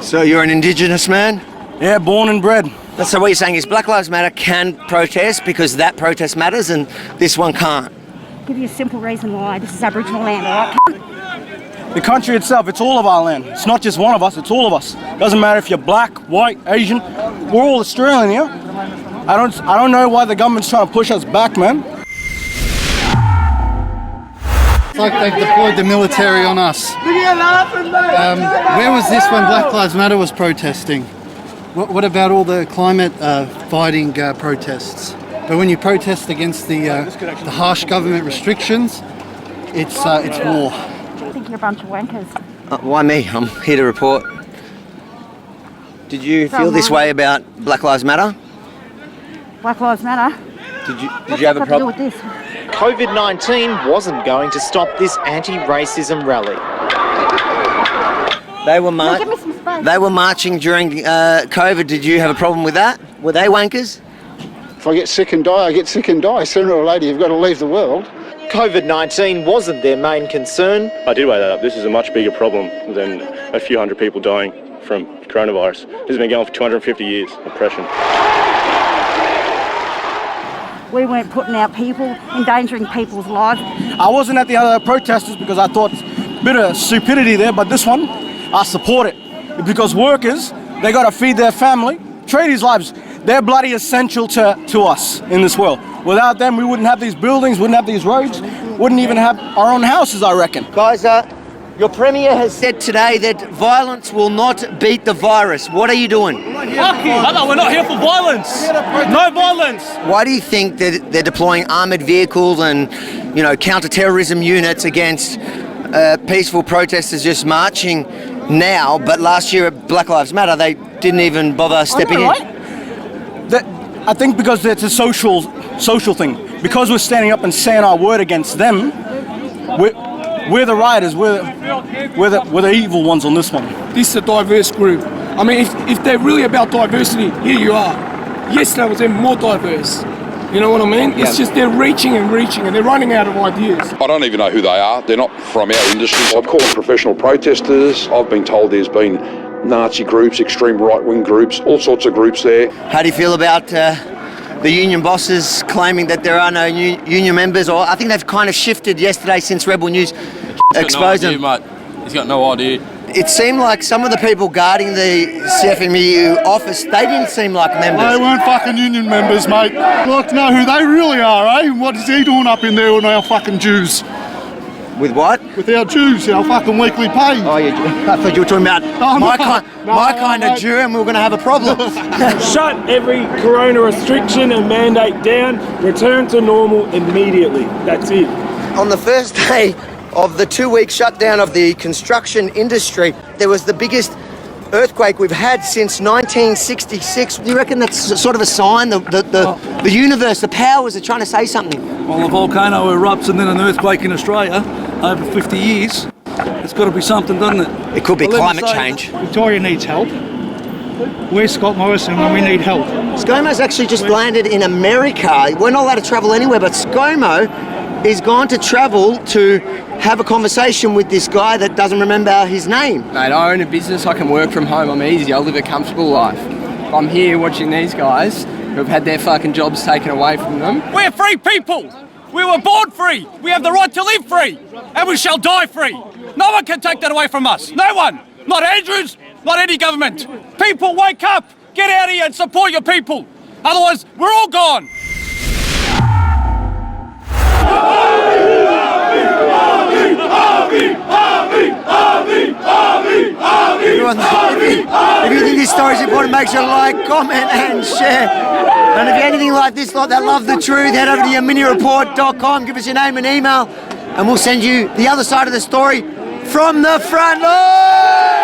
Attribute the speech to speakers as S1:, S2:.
S1: So you're an Indigenous man?
S2: Yeah, born and bred.
S1: So what you're saying is Black Lives Matter can protest because that protest matters and this one can't?
S3: I'll give you a simple reason why. This is Aboriginal land, all right?
S2: The country itself, it's all of our land. It's not just one of us, it's all of us. Doesn't matter if you're black, white, Asian, we're all Australian here. I don't know why the government's trying to push us back, man.
S4: It's like they've deployed the military on us. Where was this when Black Lives Matter was protesting? What about all the climate fighting protests? But when you protest against the harsh government restrictions, it's war.
S3: I think you're a bunch of wankers.
S1: Why me? I'm here to report. Did you feel this way about Black Lives Matter?
S3: Black Lives Matter?
S1: Did you have a problem
S3: with this?
S5: COVID-19 wasn't going to stop this anti-racism rally.
S1: They were marching during COVID. Did you have a problem with that? Were they wankers?
S6: If I get sick and die, I get sick and die. Sooner or later, you've got to leave the world.
S5: COVID-19 wasn't their main concern.
S7: I did weigh that up. This is a much bigger problem than a few hundred people dying from coronavirus. This has been going for 250 years, oppression.
S3: We weren't putting out people, endangering people's lives.
S2: I wasn't at the other protesters because I thought a bit of stupidity there, but this one, I support it. Because workers, they got to feed their family. Tradies' lives, they're bloody essential to us in this world. Without them, we wouldn't have these buildings, wouldn't have these roads, wouldn't even have our own houses, I reckon.
S1: Guys, your Premier has said today that violence will not beat the virus. What are you doing?
S8: Fuck you! We're not here for violence. No violence.
S1: Why do you think that they're deploying armoured vehicles and, counter-terrorism units against peaceful protesters just marching now, but last year at Black Lives Matter, they didn't even bother stepping in?
S2: I think because it's a social thing. Because we're standing up and saying our word against them, we're the rioters, we're the evil ones on this one.
S9: This is a diverse group. I mean, if they're really about diversity, here you are. Yesterday was even more diverse. You know what I mean? It's just they're reaching and they're running out of ideas.
S10: I don't even know who they are. They're not from our industry. I've called them professional protesters. I've been told there's been Nazi groups, extreme right-wing groups, all sorts of groups there.
S1: How do you feel about the union bosses claiming that there are no union members? Or I think they've kind of shifted yesterday since Rebel News exposed them.
S8: Mate. He's got no idea.
S1: It seemed like some of the people guarding the CFMEU office, they didn't seem like members.
S4: They weren't fucking union members, mate. I'd like to know who they really are, eh? What is he doing up in there with our fucking dues?
S1: With what?
S4: With our dues, our fucking weekly pay.
S1: Oh, I thought you were talking about my kind of Jew, and we were going to have a problem.
S11: Shut every corona restriction and mandate down. Return to normal immediately. That's it.
S1: On the first day of the 2-week shutdown of the construction industry, there was the biggest earthquake we've had since 1966. Do you reckon that's sort of a sign? The universe, the powers are trying to say something?
S12: Well, a volcano erupts and then an earthquake in Australia over 50 years. It's got to be something, doesn't it?
S1: It could be climate change.
S13: Victoria needs help. We're Scott Morrison when we need help.
S1: ScoMo's actually just landed in America. We're not allowed to travel anywhere, but ScoMo is going to travel to have a conversation with this guy that doesn't remember his name.
S14: Mate, I own a business, I can work from home, I'm easy, I live a comfortable life. I'm here watching these guys who have had their fucking jobs taken away from them.
S8: We're free people. We were born free. We have the right to live free. And we shall die free. No one can take that away from us. No one. Not Andrews, not any government. People, wake up. Get out here and support your people. Otherwise, we're all gone.
S1: Everyone, if you think this story is important, make sure to like, comment and share. And if you're anything like this, like that love the truth, head over to YeminiReport.com, give us your name and email, and we'll send you the other side of the story from the front line.